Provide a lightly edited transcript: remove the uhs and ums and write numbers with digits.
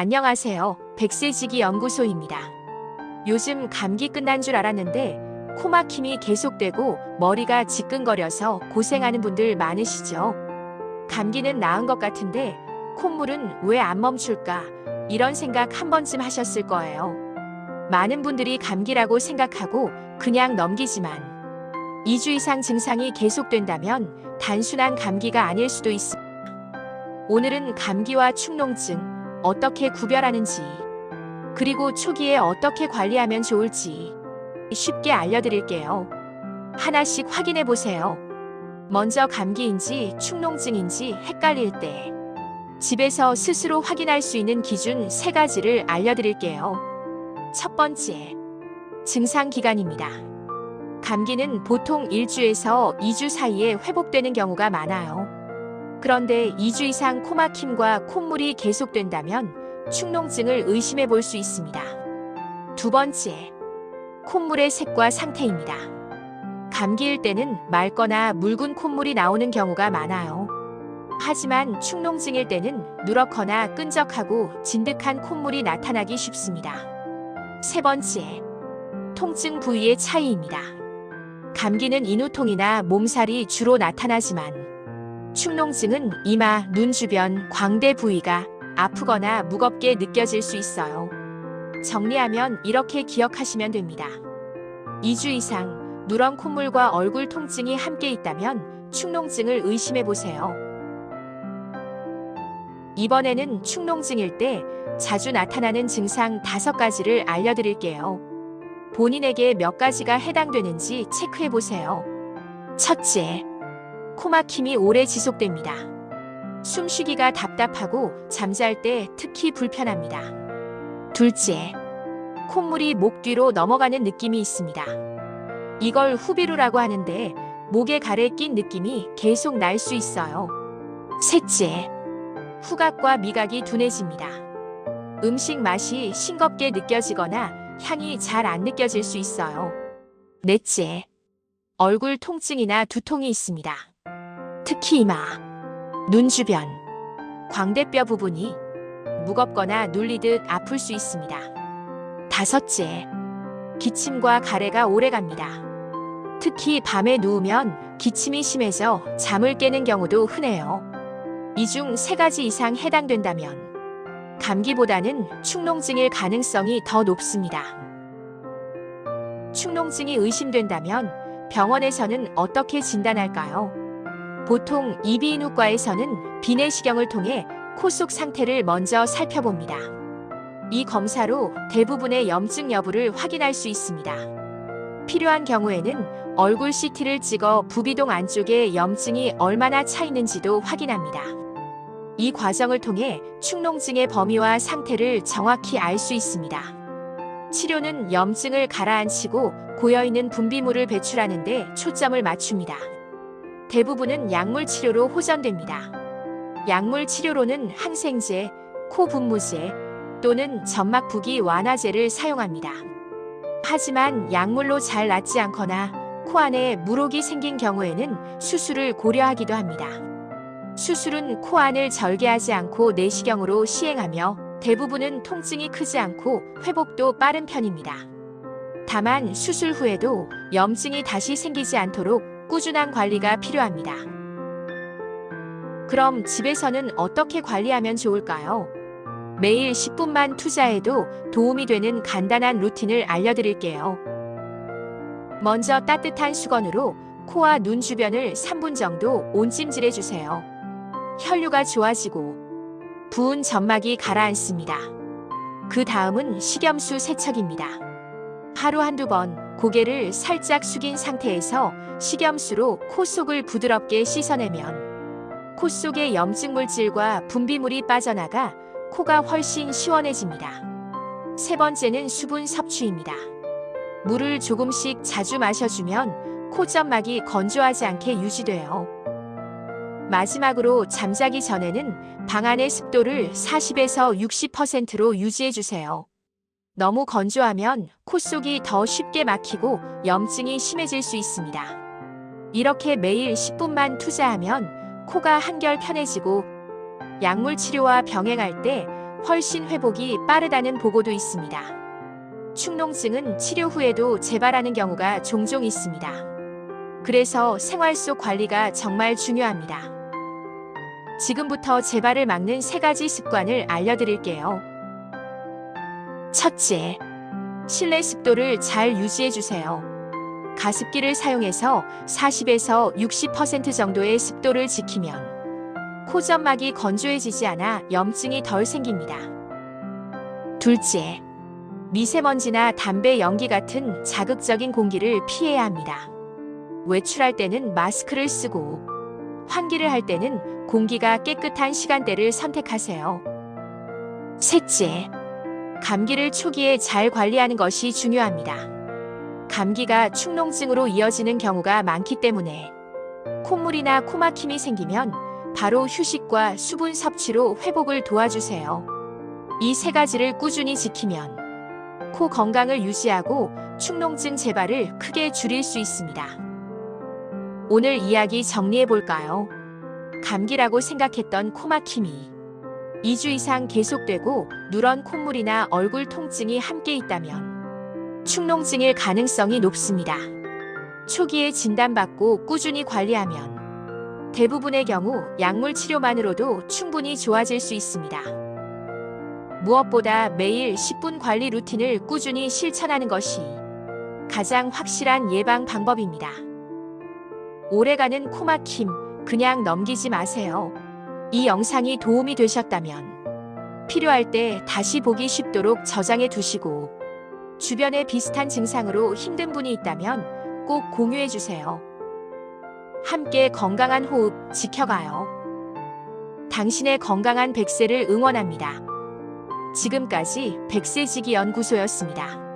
안녕하세요. 백세지기 연구소입니다. 요즘 감기 끝난 줄 알았는데 코막힘이 계속되고 머리가 지끈거려서 고생하는 분들 많으시죠? 감기는 나은 것 같은데 콧물은 왜 안 멈출까? 이런 생각 한 번쯤 하셨을 거예요. 많은 분들이 감기라고 생각하고 그냥 넘기지만 2주 이상 증상이 계속된다면 단순한 감기가 아닐 수도 있습니다. 오늘은 감기와 축농증 어떻게 구별하는지, 그리고 초기에 어떻게 관리하면 좋을지 쉽게 알려드릴게요. 하나씩 확인해 보세요. 먼저 감기인지 축농증인지 헷갈릴 때 집에서 스스로 확인할 수 있는 기준 3가지를 알려드릴게요. 첫 번째, 증상 기간입니다. 감기는 보통 1주에서 2주 사이에 회복되는 경우가 많아요. 그런데 2주 이상 코막힘과 콧물이 계속된다면 축농증을 의심해 볼 수 있습니다. 두 번째, 콧물의 색과 상태입니다. 감기일 때는 맑거나 묽은 콧물이 나오는 경우가 많아요. 하지만 축농증일 때는 누렇거나 끈적하고 진득한 콧물이 나타나기 쉽습니다. 세 번째, 통증 부위의 차이입니다. 감기는 인후통이나 몸살이 주로 나타나지만 축농증은 이마, 눈 주변, 광대 부위가 아프거나 무겁게 느껴질 수 있어요. 정리하면 이렇게 기억하시면 됩니다. 2주 이상 누런 콧물과 얼굴 통증이 함께 있다면 축농증을 의심해 보세요. 이번에는 축농증일 때 자주 나타나는 증상 5가지를 알려드릴게요. 본인에게 몇 가지가 해당되는지 체크해 보세요. 첫째, 코막힘이 오래 지속됩니다. 숨쉬기가 답답하고 잠잘 때 특히 불편합니다. 둘째, 콧물이 목 뒤로 넘어가는 느낌이 있습니다. 이걸 후비루라고 하는데 목에 가래 낀 느낌이 계속 날 수 있어요. 셋째, 후각과 미각이 둔해집니다. 음식 맛이 싱겁게 느껴지거나 향이 잘 안 느껴질 수 있어요. 넷째, 얼굴 통증이나 두통이 있습니다. 특히 이마, 눈 주변, 광대뼈 부분이 무겁거나 눌리듯 아플 수 있습니다. 다섯째, 기침과 가래가 오래갑니다. 특히 밤에 누우면 기침이 심해져 잠을 깨는 경우도 흔해요. 이 중 3가지 이상 해당된다면 감기보다는 축농증일 가능성이 더 높습니다. 축농증이 의심된다면 병원에서는 어떻게 진단할까요? 보통 이비인후과에서는 비내시경을 통해 코 속 상태를 먼저 살펴봅니다. 이 검사로 대부분의 염증 여부를 확인할 수 있습니다. 필요한 경우에는 얼굴 CT를 찍어 부비동 안쪽에 염증이 얼마나 차 있는지도 확인합니다. 이 과정을 통해 축농증의 범위와 상태를 정확히 알 수 있습니다. 치료는 염증을 가라앉히고 고여있는 분비물을 배출하는 데 초점을 맞춥니다. 대부분은 약물 치료로 호전됩니다. 약물 치료로는 항생제, 코 분무제 또는 점막 부기 완화제를 사용합니다. 하지만 약물로 잘 낫지 않거나 코 안에 물혹이 생긴 경우에는 수술을 고려하기도 합니다. 수술은 코 안을 절개하지 않고 내시경으로 시행하며 대부분은 통증이 크지 않고 회복도 빠른 편입니다. 다만 수술 후에도 염증이 다시 생기지 않도록 꾸준한 관리가 필요합니다. 그럼 집에서는 어떻게 관리하면 좋을까요? 매일 10분만 투자해도 도움이 되는 간단한 루틴을 알려드릴게요. 먼저 따뜻한 수건으로 코와 눈 주변을 3분 정도 온찜질해 주세요. 혈류가 좋아지고 부은 점막이 가라앉습니다. 그 다음은 식염수 세척입니다. 하루 한두 번 고개를 살짝 숙인 상태에서 식염수로 코 속을 부드럽게 씻어내면 코 속의 염증 물질과 분비물이 빠져나가 코가 훨씬 시원해집니다. 세 번째는 수분 섭취입니다. 물을 조금씩 자주 마셔주면 콧점막이 건조하지 않게 유지돼요. 마지막으로 잠자기 전에는 방 안의 습도를 40에서 60%로 유지해주세요. 너무 건조하면 코 속이 더 쉽게 막히고 염증이 심해질 수 있습니다. 이렇게 매일 10분만 투자하면 코가 한결 편해지고 약물 치료와 병행할 때 훨씬 회복이 빠르다는 보고도 있습니다. 축농증은 치료 후에도 재발하는 경우가 종종 있습니다. 그래서 생활 속 관리가 정말 중요합니다. 지금부터 재발을 막는 3가지 습관을 알려드릴게요. 첫째, 실내 습도를 잘 유지해주세요. 가습기를 사용해서 40에서 60% 정도의 습도를 지키면 코점막이 건조해지지 않아 염증이 덜 생깁니다. 둘째, 미세먼지나 담배 연기 같은 자극적인 공기를 피해야 합니다. 외출할 때는 마스크를 쓰고 환기를 할 때는 공기가 깨끗한 시간대를 선택하세요. 셋째, 감기를 초기에 잘 관리하는 것이 중요합니다. 감기가 축농증으로 이어지는 경우가 많기 때문에 콧물이나 코막힘이 생기면 바로 휴식과 수분 섭취로 회복을 도와주세요. 이 3가지를 꾸준히 지키면 코 건강을 유지하고 축농증 재발을 크게 줄일 수 있습니다. 오늘 이야기 정리해 볼까요? 감기라고 생각했던 코막힘이 2주 이상 계속되고 누런 콧물이나 얼굴 통증이 함께 있다면 축농증일 가능성이 높습니다. 초기에 진단받고 꾸준히 관리하면 대부분의 경우 약물 치료만으로도 충분히 좋아질 수 있습니다. 무엇보다 매일 10분 관리 루틴을 꾸준히 실천하는 것이 가장 확실한 예방 방법입니다. 오래가는 코막힘 그냥 넘기지 마세요. 이 영상이 도움이 되셨다면 필요할 때 다시 보기 쉽도록 저장해 두시고 주변에 비슷한 증상으로 힘든 분이 있다면 꼭 공유해 주세요. 함께 건강한 호흡 지켜가요. 당신의 건강한 100세를 응원합니다. 지금까지 100세지기 연구소였습니다.